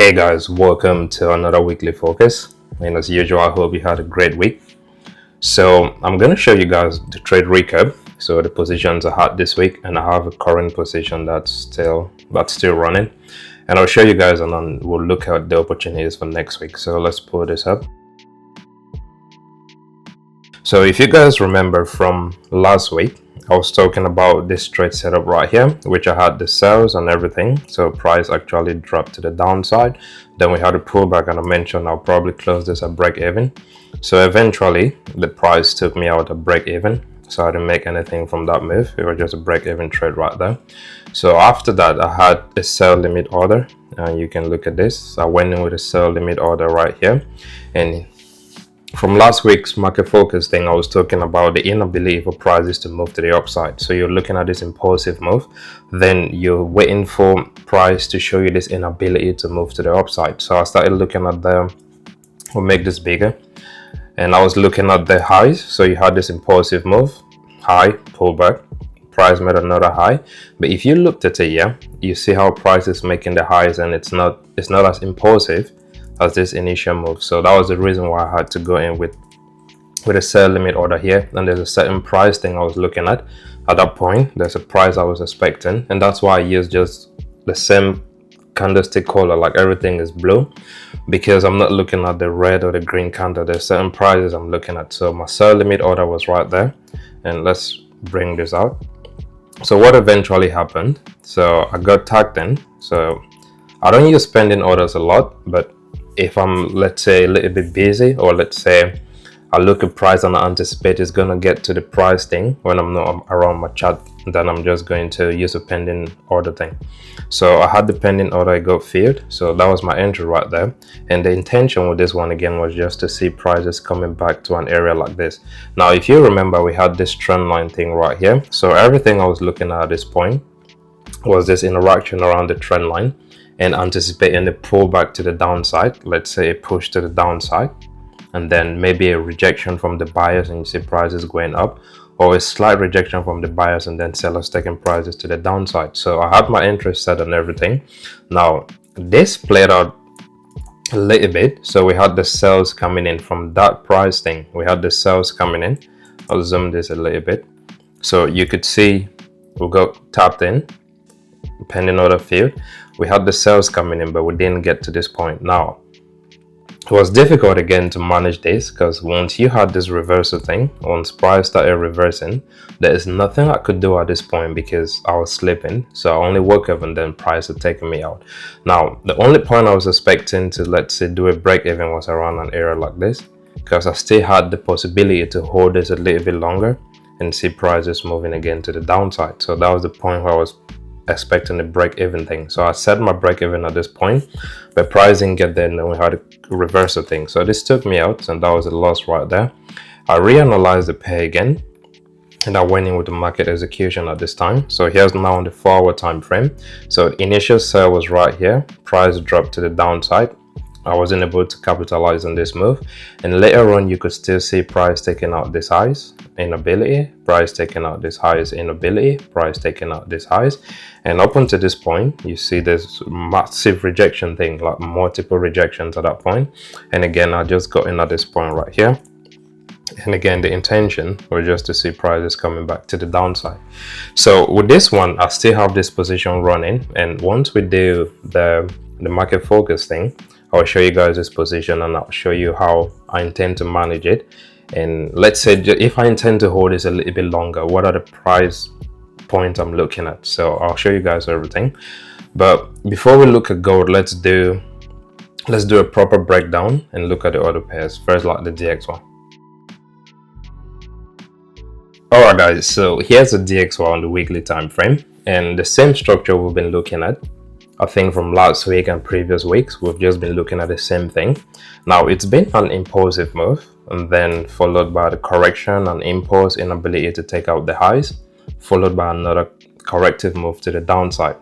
Hey guys, welcome to another weekly focus, and as usual I hope you had a great week. So I'm going to show you guys the trade recap, so the positions I had this week, and I have a current position that's still running, and I'll show you guys, and then we'll look at the opportunities for next week. So let's pull this up. So if you guys remember from last week, I was talking about this trade setup right here, which I had the sales and everything. So price actually dropped to the downside. Then we had a pullback, and I mentioned I'll probably close this at break even. So eventually the price took me out at break even. So I didn't make anything from that move. It was just a break even trade right there. So after that, I had a sell limit order, and you can look at this. I went in with a sell limit order right here, and from last week's market focus thing, I was talking about the inability for prices to move to the upside. So you're looking at this impulsive move, then you're waiting for price to show you this inability to move to the upside. So I started looking at we'll make this bigger, and I was looking at the highs. So you had this impulsive move, high, pullback, price made another high. But if you looked at it, yeah, you see how price is making the highs, and it's not as impulsive as this initial move. So that was the reason why I had to go in with a sell limit order here. And there's a certain price thing I was looking at that point. There's a price I was expecting, and that's why I used just the same candlestick color, like everything is blue, because I'm not looking at the red or the green candle. There's certain prices I'm looking at. So my sell limit order was right there, and let's bring this out. So what eventually happened, so I got tagged in. So I don't use pending orders a lot, but if I'm, let's say, a little bit busy, or let's say I look at price and I anticipate it's gonna get to the price thing when I'm not around my chart, then I'm just going to use a pending order thing. So I had the pending order, I got filled, so that was my entry right there. And the intention with this one again was just to see prices coming back to an area like this. Now if you remember, we had this trend line thing right here. So everything I was looking at this point was this interaction around the trend line and anticipating the pullback to the downside, let's say a push to the downside, and then maybe a rejection from the buyers and you see prices going up, or a slight rejection from the buyers and then sellers taking prices to the downside. So I had my interest set on everything. Now this played out a little bit. So we had the sales coming in from that price thing. We had the sales coming in. I'll zoom this a little bit. So you could see we got tapped in, pending order field. We had the sales coming in, but we didn't get to this point. Now it was difficult again to manage this, because once you had this reversal thing, once price started reversing, there is nothing I could do at this point because I was slipping. So I only woke up and then price had taken me out. Now the only point I was expecting to, let's say, do a break even was around an area like this, because I still had the possibility to hold this a little bit longer and see prices moving again to the downside. So that was the point where I was expecting the break even thing. So I set my break even at this point, but price didn't get there, and then we had a reversal thing. So this took me out, and that was a loss right there. I reanalyzed the pair again, and I went in with the market execution at this time. So here's now on the 4-hour time frame. So initial sell was right here, price dropped to the downside. I wasn't able to capitalize on this move, and later on you could still see price taking out this highs, inability, price taking out this highs, inability, price taking out this highs, and up until this point you see this massive rejection thing, like multiple rejections at that point. And again, I just got in at this point right here, and again the intention was just to see prices coming back to the downside. So with this one, I still have this position running, and once we do the market focus thing, I'll show you guys this position, and I'll show you how I intend to manage it. And let's say if I intend to hold this a little bit longer, what are the price points I'm looking at? So I'll show you guys everything. But before we look at gold, let's do a proper breakdown and look at the other pairs first, like the DXY. Alright guys, so here's the DXY on the weekly time frame, and the same structure we've been looking at. I think from last week and previous weeks, we've just been looking at the same thing. Now it's been an impulsive move, and then followed by the correction and impulse, inability to take out the highs, followed by another corrective move to the downside.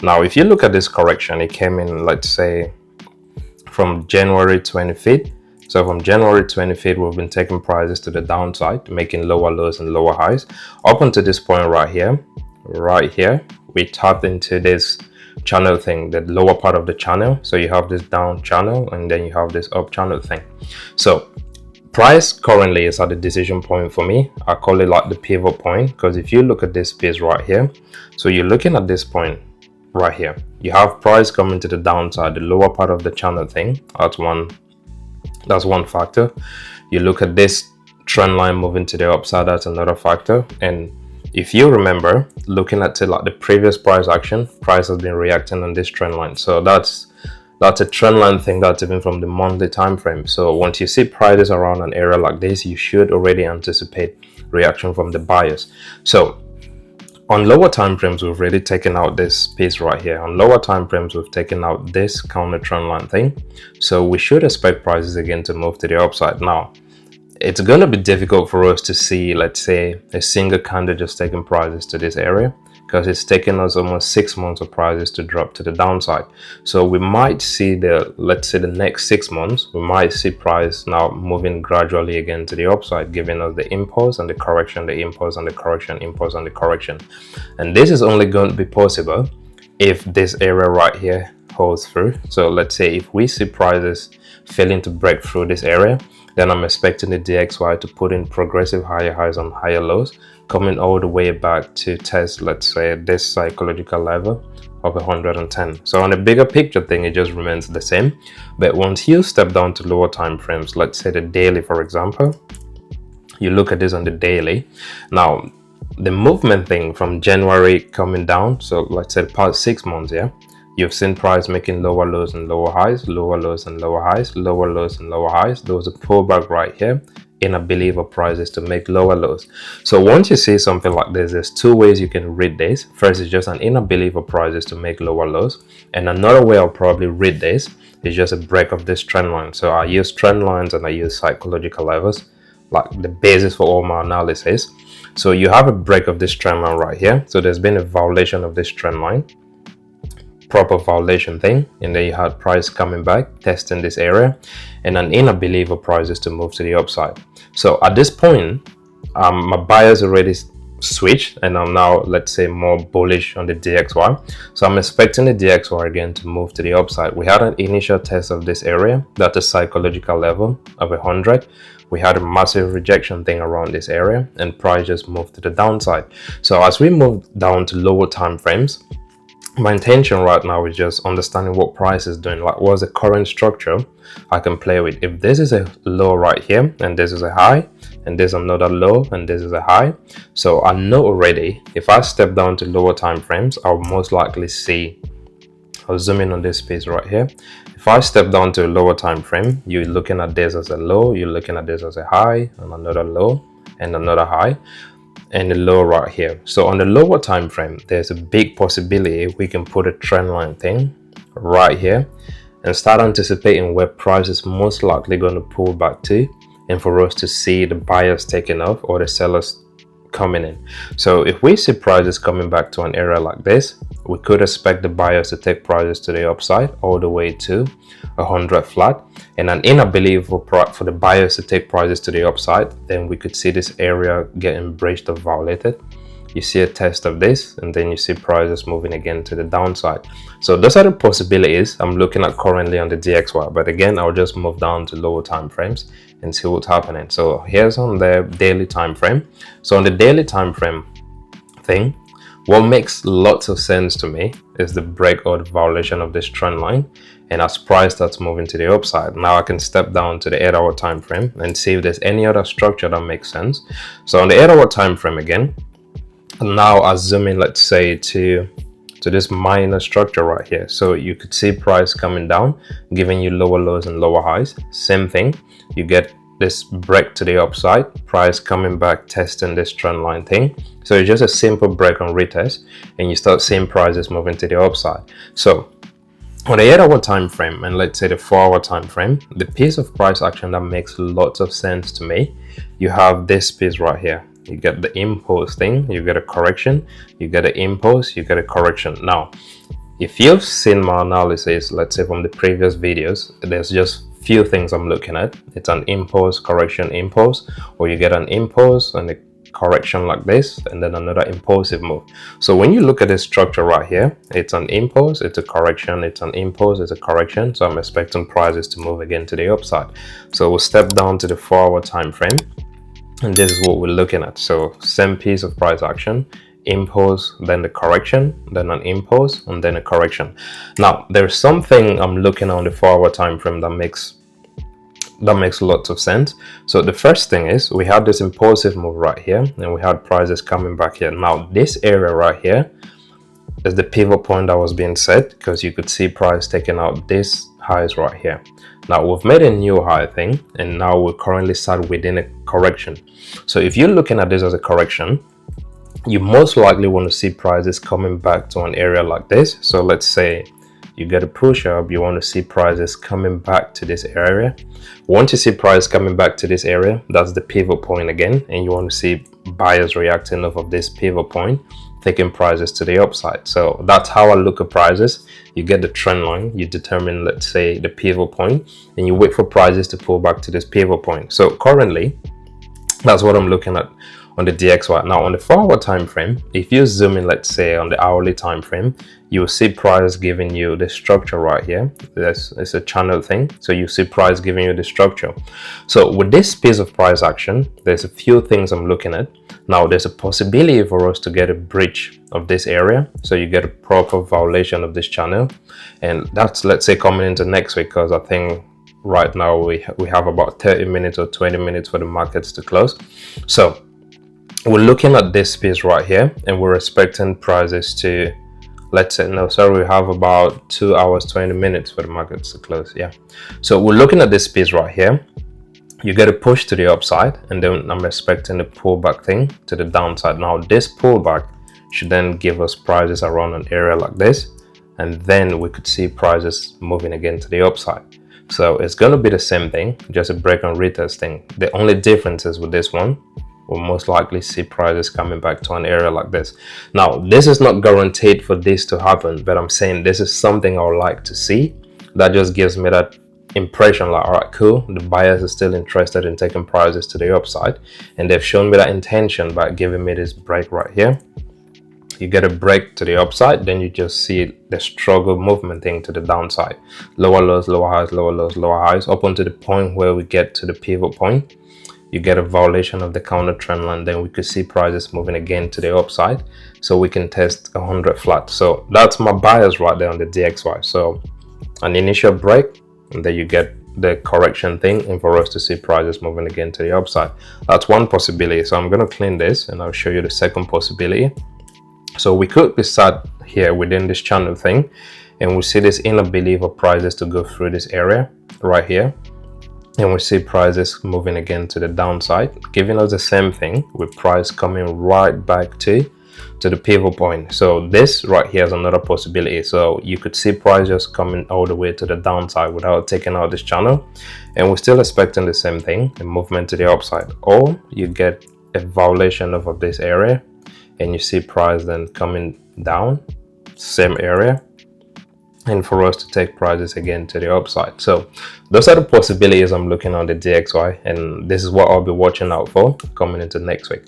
Now if you look at this correction, it came in, let's say, from January 25th. So from January 25th, we've been taking prices to the downside, making lower lows and lower highs. Up until this point right here, we tapped into this channel thing, the lower part of the channel. So you have this down channel and then you have this up channel thing. So price currently is at the decision point for me. I call it like the pivot point, because if you look at this piece right here, so you're looking at this point right here, you have price coming to the downside, the lower part of the channel thing. That's one factor. You look at this trend line moving to the upside, that's another factor. And if you remember, looking at it like the previous price action, price has been reacting on this trend line. So that's a trend line thing, that's even from the monthly time frame. So once you see prices around an area like this, you should already anticipate reaction from the buyers. So on lower time frames, we've already taken out this piece right here. On lower time frames, we've taken out this counter trend line thing. So we should expect prices again to move to the upside. Now, it's going to be difficult for us to see, let's say, a single candle just taking prices to this area, because it's taken us almost 6 months of prices to drop to the downside. So we might see let's say the next 6 months, we might see price now moving gradually again to the upside, giving us the impulse and the correction, the impulse and the correction, impulse and the correction. And this is only going to be possible if this area right here holds through. So let's say if we see prices failing to break through this area, then I'm expecting the DXY to put in progressive higher highs and higher lows, coming all the way back to test, let's say, this psychological level of 110. So on a bigger picture thing, it just remains the same. But once you step down to lower time frames, let's say the daily, for example, you look at this on the daily. Now, the movement thing from January coming down, so let's say the past 6 months, yeah, you've seen price making lower lows and lower highs, lower lows and lower highs, lower lows and lower highs. There was a pullback right here, inability of prices to make lower lows. So once you see something like this, there's two ways you can read this. First is just an inability of prices to make lower lows, and another way I'll probably read this is just a break of this trend line. So I use trend lines and I use psychological levels like the basis for all my analysis. So you have a break of this trend line right here. So there's been a violation of this trend line, proper violation thing, and then you had price coming back, testing this area, and an inability of prices to move to the upside. So at this point, my buyers already switched, and I'm now, let's say, more bullish on the DXY. So I'm expecting the DXY again to move to the upside. We had an initial test of this area, that's a psychological level of 100. We had a massive rejection thing around this area, and price just moved to the downside. So as we move down to lower time frames, my intention right now is just understanding what price is doing, like what's the current structure I can play with. If this is a low right here, and this is a high, and there's another low, and this is a high, so I know already if I step down to lower time frames, I'll most likely see, I'll zoom in on this piece right here. If I step down to a lower time frame, you're looking at this as a low, you're looking at this as a high, and another low, and another high, and the low right here. So on the lower time frame, there's a big possibility we can put a trend line thing right here and start anticipating where price is most likely going to pull back to, and for us to see the buyers taking off or the sellers coming in. So if we see prices coming back to an area like this, we could expect the buyers to take prices to the upside all the way to 100 flat, and an inability for the buyers to take prices to the upside, then we could see this area getting breached or violated. You see a test of this, and then you see prices moving again to the downside. So those are the possibilities I'm looking at currently on the DXY. But again, I'll just move down to lower time frames and see what's happening. So here's on the daily time frame. So on the daily time frame thing, what makes lots of sense to me is the break or the violation of this trend line, and as price starts moving to the upside, now I can step down to the 8-hour time frame and see if there's any other structure that makes sense. So on the 8-hour time frame again, now I zoom in, let's say, to this minor structure right here. So you could see price coming down, giving you lower lows and lower highs. Same thing, you get this break to the upside, price coming back, testing this trend line thing. So it's just a simple break on retest, and you start seeing prices moving to the upside. So on the 8-hour time frame, and let's say the 4-hour time frame, the piece of price action that makes lots of sense to me, you have this piece right here. You get the impulse thing, you get a correction, you get an impulse, you get a correction. Now, if you've seen my analysis, let's say from the previous videos, there's just few things I'm looking at. It's an impulse, correction, impulse, or you get an impulse and a correction like this, and then another impulsive move. So when you look at this structure right here, it's an impulse, it's a correction, it's an impulse, it's a correction. So I'm expecting prices to move again to the upside. So we'll step down to the 4-hour time frame, and this is what we're looking at. So same piece of price action, impulse, then the correction, then an impulse, and then a correction. Now there's something I'm looking on the 4-hour time frame that makes lots of sense. So the first thing is we had this impulsive move right here, and we had prices coming back here. Now this area right here is the pivot point that was being set, because you could see price taking out this highs right here. Now we've made a new high thing, and now we're currently sat within a correction. So if you're looking at this as a correction, you most likely want to see prices coming back to an area like this. So let's say you get a push up, you want to see prices coming back to this area. Once you see price coming back to this area, that's the pivot point again, and you want to see buyers reacting off of this pivot point, taking prices to the upside. So that's how I look at prices. You get the trend line, you determine, let's say, the pivot point, and you wait for prices to pull back to this pivot point. So currently, that's what I'm looking at on the DXY. Now on the 4-hour time frame, if you zoom in, let's say on the hourly time frame, you will see price giving you the structure right here. It's a channel thing, so you see price giving you the structure. So with this piece of price action, there's a few things I'm looking at. Now there's a possibility for us to get a breach of this area, so you get a proper violation of this channel, and that's, let's say, coming into next week, because I think right now we have about 30 minutes or 20 minutes for the markets to close. So we're looking at this piece right here, and we're expecting prices to, let's say, no, sorry, we have about 2 hours 20 minutes for the markets to close. Yeah, so we're looking at this piece right here. You get a push to the upside, and then I'm expecting a pullback thing to the downside. Now this pullback should then give us prices around an area like this, and then we could see prices moving again to the upside. So it's going to be the same thing, just a break and retest thing. The only difference is with this one, we'll most likely see prices coming back to an area like this. Now this is not guaranteed for this to happen, but I'm saying this is something I would like to see. That just gives me that impression like, all right, cool, the buyers are still interested in taking prices to the upside, and they've shown me that intention by giving me this break right here. You get a break to the upside, then you just see the struggle movement thing to the downside, lower lows, lower highs, lower lows, lower highs, up until the point where we get to the pivot point. You get a violation of the counter trend line, then we could see prices moving again to the upside, so we can test 100 flat. So that's my bias right there on the DXY. So an initial break, and then you get the correction thing, and for us to see prices moving again to the upside. That's one possibility. So I'm going to clean this, and I'll show you the second possibility. So we could be sat here within this channel thing, and we see this inability of prices to go through this area right here, and we see prices moving again to the downside, giving us the same thing with price coming right back to the pivot point. So this right here is another possibility. So you could see price just coming all the way to the downside without taking out this channel, and we're still expecting the same thing, a movement to the upside, or you get a violation of this area, and you see price then coming down, same area, and for us to take prices again to the upside. So those are the possibilities I'm looking on the DXY, and this is what I'll be watching out for coming into next week.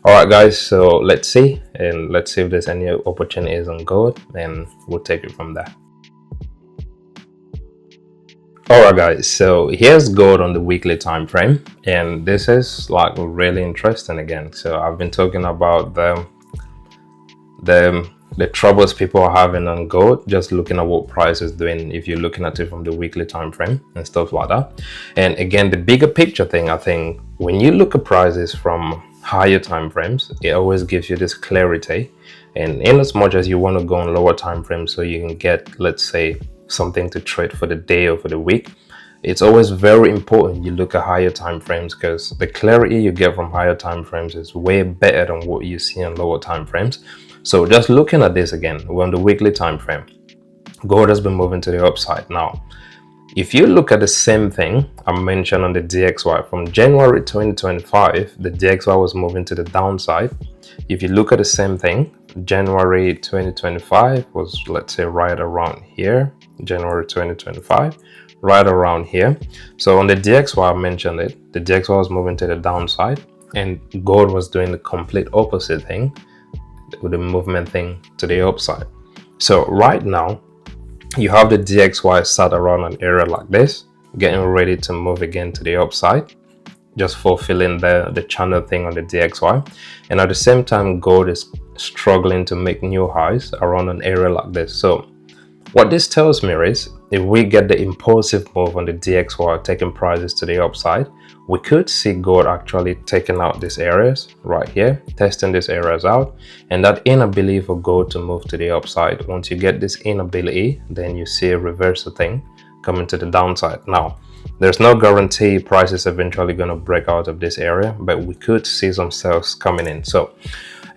All right guys, so let's see if there's any opportunities on gold, and we'll take it from there. All right guys, so here's gold on the weekly time frame, and this is like really interesting again. So I've been talking about the troubles people are having on gold, just looking at what price is doing if you're looking at it from the weekly time frame and stuff like that. And again, the bigger picture thing, I think when you look at prices from higher time frames, it always gives you this clarity, and in as much as you want to go on lower time frames so you can get, let's say, something to trade for the day or for the week, it's always very important you look at higher time frames, because the clarity you get from higher time frames is way better than what you see on lower time frames. So just looking at this again, we're on the weekly time frame. Gold has been moving to the upside. Now if you look at the same thing I mentioned on the DXY from January 2025, the DXY was moving to the downside. If you look at the same thing, January 2025 was, let's say, right around here, January 2025, right around here. So on the DXY, I mentioned it, the DXY was moving to the downside. and gold was doing the complete opposite thing with the movement thing to the upside. So right now you have the DXY sat around an area like this, getting ready to move again to the upside, just fulfilling the channel thing on the DXY. And at the same time, gold is struggling to make new highs around an area like this. So what this tells me is, if we get the impulsive move on the DXY taking prices to the upside, we could see gold actually taking out these areas right here, testing these areas out, and that inability for gold to move to the upside. Once you get this inability, then you see a reversal thing coming to the downside. Now, there's no guarantee price is eventually going to break out of this area, but we could see some sales coming in. So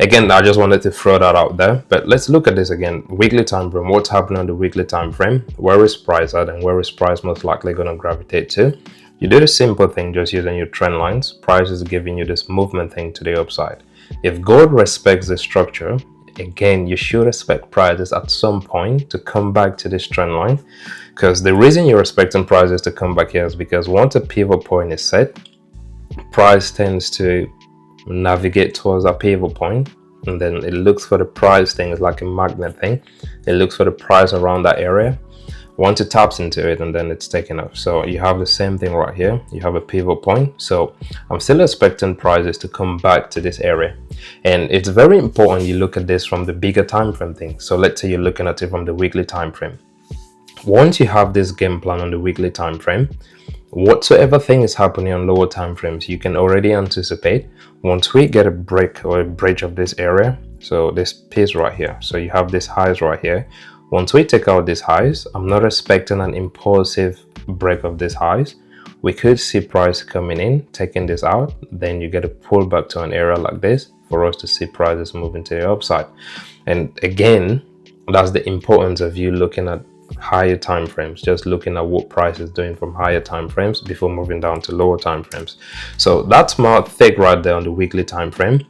again, I just wanted to throw that out there. But let's look at this again. Weekly time frame. What's happening on the weekly time frame? Where is price at, and where is price most likely going to gravitate to? You do the simple thing just using your trend lines. Price is giving you this movement thing to the upside. If gold respects the structure, again, you should expect prices at some point to come back to this trend line, because the reason you're expecting prices to come back here is because once a pivot point is set, price tends to navigate towards a pivot point, and then it looks for the price thing. It's like a magnet thing. It looks for the price around that area. Once it taps into it, and then it's taken off. So you have the same thing right here. You have a pivot point. So I'm still expecting prices to come back to this area, and it's very important you look at this from the bigger time frame thing. So let's say you're looking at it from the weekly time frame. Once you have this game plan on the weekly time frame, whatsoever thing is happening on lower time frames, you can already anticipate once we get a break or a breach of this area. So this piece right here, so you have these highs right here. Once we take out these highs, I'm not expecting an impulsive break of these highs. We could see price coming in, taking this out, then you get a pullback to an area like this for us to see prices moving to the upside. And again, that's the importance of you looking at higher time frames, just looking at what price is doing from higher time frames before moving down to lower time frames. So that's my take right there on the weekly time frame.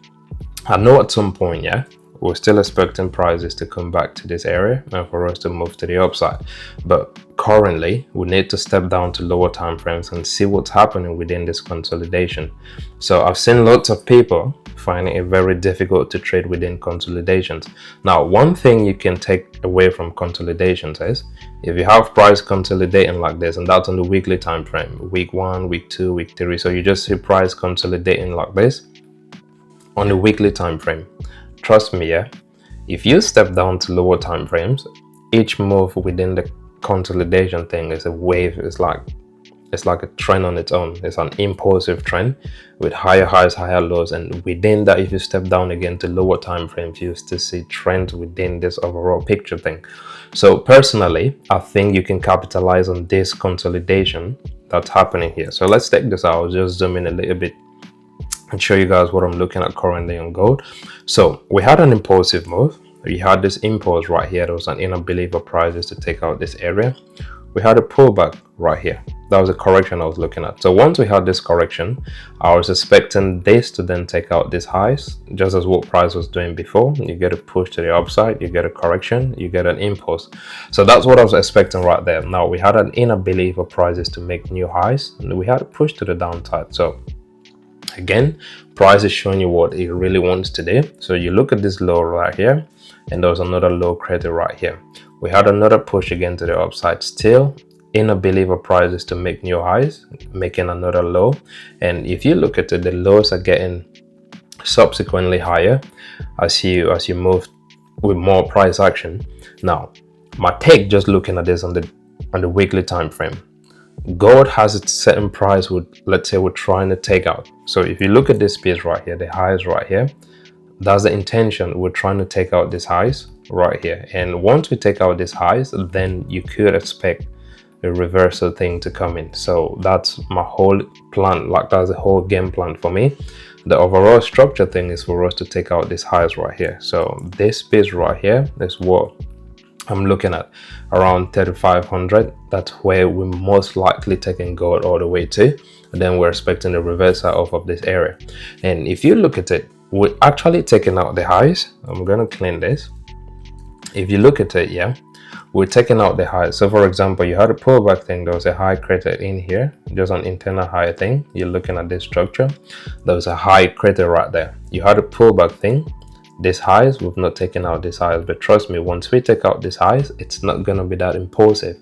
I know at some point, yeah, we're still expecting prices to come back to this area and for us to move to the upside, but currently we need to step down to lower time frames and see what's happening within this consolidation. So I've seen lots of people finding it very difficult to trade within consolidations. Now, one thing you can take away from consolidations is, if you have price consolidating like this, and that's on the weekly time frame, week 1, week 2, week 3, so you just see price consolidating like this on the weekly time frame. Trust me, yeah, if you step down to lower time frames, each move within the consolidation thing is a wave. It's like a trend on its own. It's an impulsive trend with higher highs, higher lows, and within that, if you step down again to lower time frames, you still see trends within this overall picture thing. So personally, I think you can capitalize on this consolidation that's happening here. So let's take this out. I'll just zoom in a little bit and show you guys what I'm looking at currently on gold. So we had an impulsive move. We had this impulse right here. There was an inability for prices to take out this area. We had a pullback right here. That was a correction I was looking at. So once we had this correction, I was expecting this to then take out these highs, just as what price was doing before. You get a push to the upside, you get a correction, you get an impulse. So that's what I was expecting right there. Now we had an inability for prices to make new highs, and we had a push to the downside. So again, price is showing you what it really wants to do. So you look at this low right here, and there was another low created right here. We had another push again to the upside, still inability for prices to make new highs, making another low. And if you look at it, the lows are getting subsequently higher as you move with more price action. Now, my take, just looking at this on the weekly time frame, gold has its certain price with, let's say, we're trying to take out. So if you look at this piece right here, the highs right here, that's the intention. We're trying to take out these highs right here, and once we take out these highs, then you could expect a reversal thing to come in. So that's my whole plan, like that's the whole game plan for me. The overall structure thing is for us to take out these highs right here. So this piece right here is what I'm looking at, around 3,500. That's where we're most likely taking gold all the way to, and then we're expecting a reversal off of this area. And if you look at it, we're actually taking out the highs. I'm gonna clean this. If you look at it, yeah, we're taking out the high. So for example, you had a pullback thing, there was a high created in here, just an internal high thing. You're looking at this structure, there was a high created right there. You had a pullback thing, these highs, we've not taken out these highs, but trust me, once we take out these highs, it's not going to be that impulsive.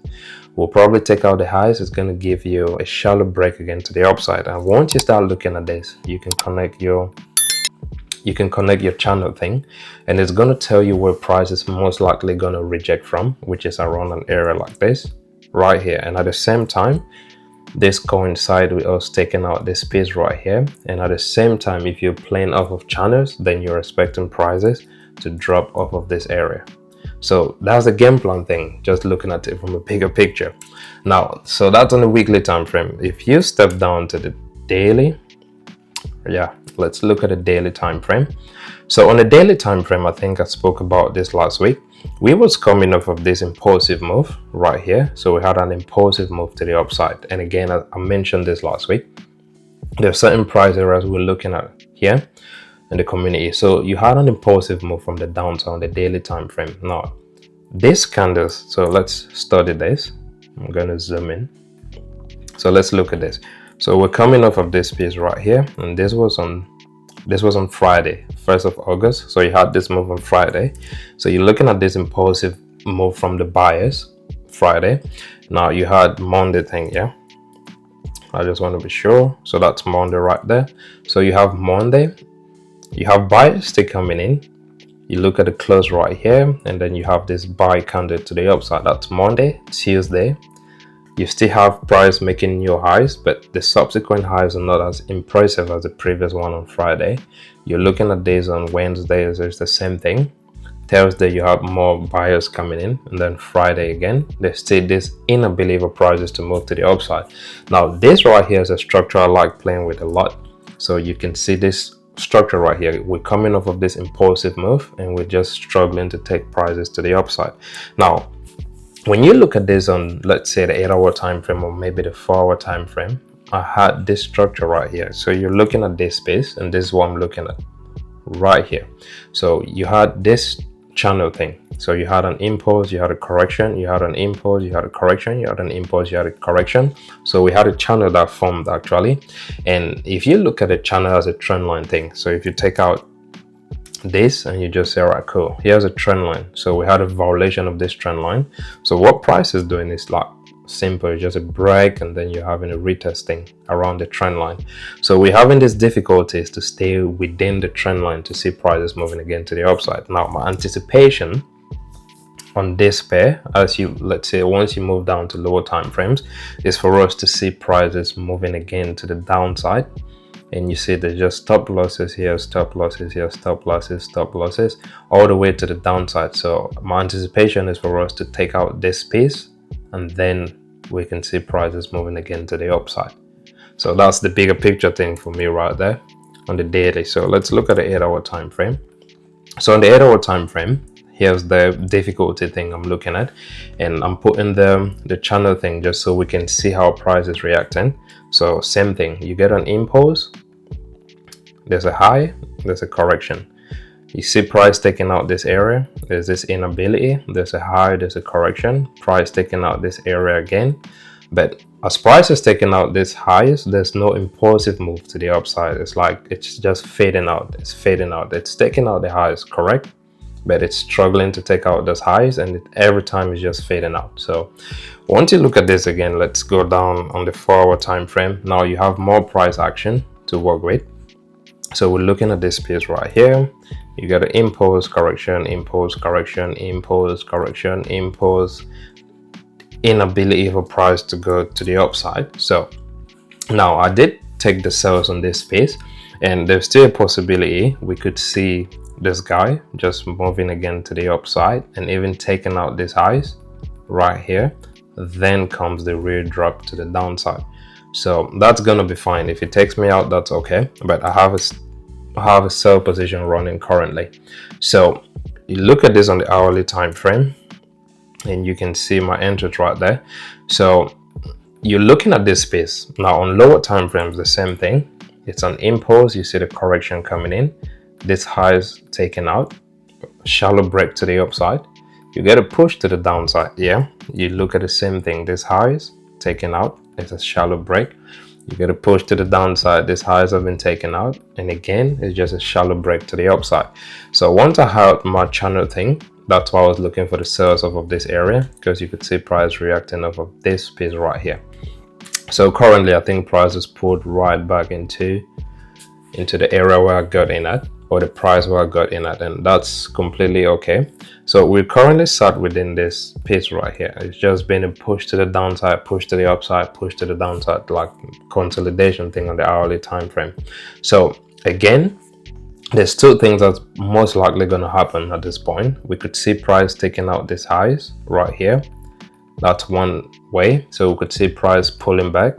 We'll probably take out the highs, it's going to give you a shallow break again to the upside. And once you start looking at this, you can connect your channel thing, and it's going to tell you where price is most likely going to reject from, which is around an area like this right here. And at the same time, this coincides with us taking out this piece right here. And at the same time, if you're playing off of channels, then you're expecting prices to drop off of this area. So that's the game plan thing, just looking at it from a bigger picture. Now, so that's on the weekly time frame. If you step down to the daily, let's look at the daily time frame. So on the daily time frame, I think I spoke about this last week. We was coming off of this impulsive move right here. So we had an impulsive move to the upside. And again, I mentioned this last week. There's certain price areas we're looking at here in the community. So you had an impulsive move from the downside on the daily time frame. Now, this candles, so let's study this. I'm going to zoom in. So let's look at this. So we're coming off of this piece right here, and this was on Friday, 1st of August. So you had this move on Friday. So you're looking at this impulsive move from the buyers Friday. Now you had Monday thing, yeah. I just want to be sure. So that's Monday right there. So you have Monday, you have buyers still coming in. You look at the close right here, and then you have this buy candle to the upside. That's Monday. Tuesday, you still have price making new highs, but the subsequent highs are not as impressive as the previous one on Friday. You're looking at days on Wednesdays, it's the same thing. Thursday, you have more buyers coming in, and then Friday again, there's still this inability of prices to move to the upside. Now, this right here is a structure I like playing with a lot. So you can see this structure right here. We're coming off of this impulsive move, and we're just struggling to take prices to the upside. Now, when you look at this on, let's say, the 8-hour time frame or maybe the 4-hour time frame, I had this structure right here. So you're looking at this space, and this is what I'm looking at right here. So you had this channel thing. So you had an impulse, you had a correction, you had an impulse, you had a correction, you had an impulse, you had a correction. So we had a channel that formed actually. And if you look at the channel as a trend line thing, so if you take out this and you just say, all right, cool, here's a trend line. So we had a violation of this trend line. So what price is doing is like simple, it's just a break, and then you're having a retesting around the trend line. So we're having these difficulties to stay within the trend line to see prices moving again to the upside. Now, my anticipation on this pair, as you, let's say, once you move down to lower time frames, is for us to see prices moving again to the downside. And you see there's just stop losses here, stop losses here, stop losses, stop losses, all the way to the downside. So my anticipation is for us to take out this piece, and then we can see prices moving again to the upside. So that's the bigger picture thing for me right there on the daily. So let's look at the 8-hour time frame. So on the 8-hour time frame, here's the difficulty thing I'm looking at, and I'm putting the channel thing just so we can see how price is reacting. So same thing, you get an impulse, there's a high, there's a correction. You see price taking out this area, there's this inability, there's a high, there's a correction, price taking out this area again. But as price is taking out this highs, there's no impulsive move to the upside. It's like it's just fading out, it's fading out, it's taking out the highs, correct? But it's struggling to take out those highs, and every time it's just fading out. So once you look at this again, let's go down on the 4-hour time frame. Now you have more price action to work with. So we're looking at this piece right here. You got an impulse, correction, impulse, correction, impulse, correction, impulse, inability for price to go to the upside. So now I did take the sells on this space, and there's still a possibility we could see this guy just moving again to the upside and even taking out these highs right here. Then comes the real drop to the downside. So that's gonna be fine. If it takes me out, that's okay, but I have a sell position running currently. So you look at this on the hourly time frame, and you can see my entrance right there. So you're looking at this space now on lower time frames, the same thing. It's an impulse, you see the correction coming in, this high is taken out, shallow break to the upside. you get a push to the downside. Yeah, you look at the same thing. This highs taken out. It's a shallow break. You get a push to the downside. These highs have been taken out, and again it's just a shallow break to the upside. So once I had my channel thing, that's why I was looking for the sales off of this area, because you could see price reacting off of this piece right here. So currently I think price is pulled right back into the area where I got in at, or the price where I got in at, and that's completely okay. So we're currently sat within this piece right here. It's just been a push to the downside, push to the upside, push to the downside, like consolidation thing on the hourly time frame. So again, there's two things that's most likely going to happen at this point. We could see price taking out these highs right here. That's one way. So we could see price pulling back.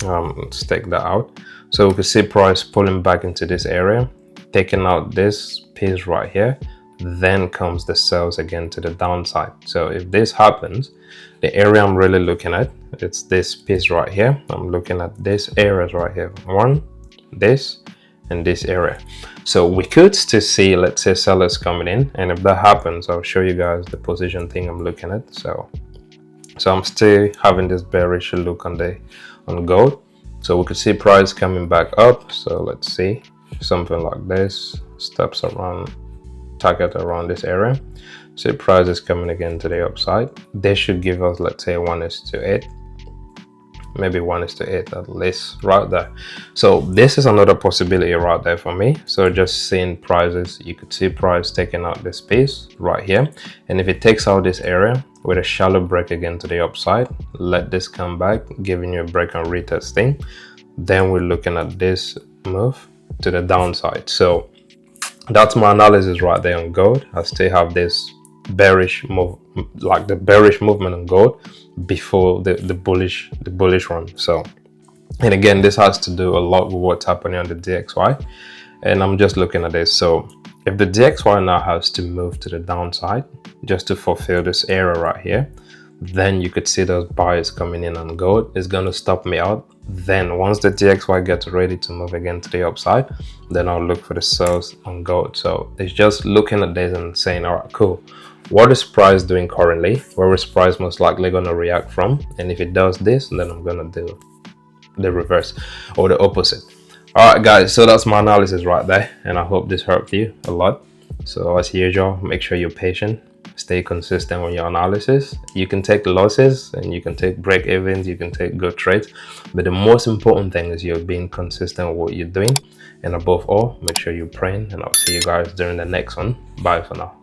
Let's take that out. So we could see price pulling back into this area, taking out this piece right here. Then comes the sales again to the downside. So if this happens, the area I'm really looking at, it's this piece right here. I'm looking at this areas right here. One, this, and this area. So we could still see, let's say, sellers coming in, and if that happens, I'll show you guys the position thing I'm looking at. So I'm still having this bearish look on gold. So we could see price coming back up. So let's see something like this, steps around, target around this area. So price is coming again to the upside. They should give us, let's say, 1:8, maybe 1:8 at least right there. So this is another possibility right there for me. So just seeing prices, you could see price taking out this piece right here, and if it takes out this area with a shallow break again to the upside, let this come back, giving you a break and retesting, then we're looking at this move to the downside. So that's my analysis right there on gold. I still have this bearish move, like the bearish movement on gold before the bullish run. So, and again, this has to do a lot with what's happening on the DXY, and I'm just looking at this. So if the DXY now has to move to the downside just to fulfill this area right here, then you could see those buyers coming in on gold. It's going to stop me out. Then once the DXY gets ready to move again to the upside, then I'll look for the sales on gold. So it's just looking at this and saying, all right, cool, what is price doing currently? Where is price most likely going to react from? And if it does this, then I'm going to do the reverse or the opposite. All right, guys, so that's my analysis right there, and I hope this helped you a lot. So as usual, make sure you're patient, stay consistent with your analysis. You can take losses and you can take break evens, you can take good trades, but the most important thing is you're being consistent with what you're doing, and above all, make sure you're praying, and I'll see you guys during the next one. Bye for now.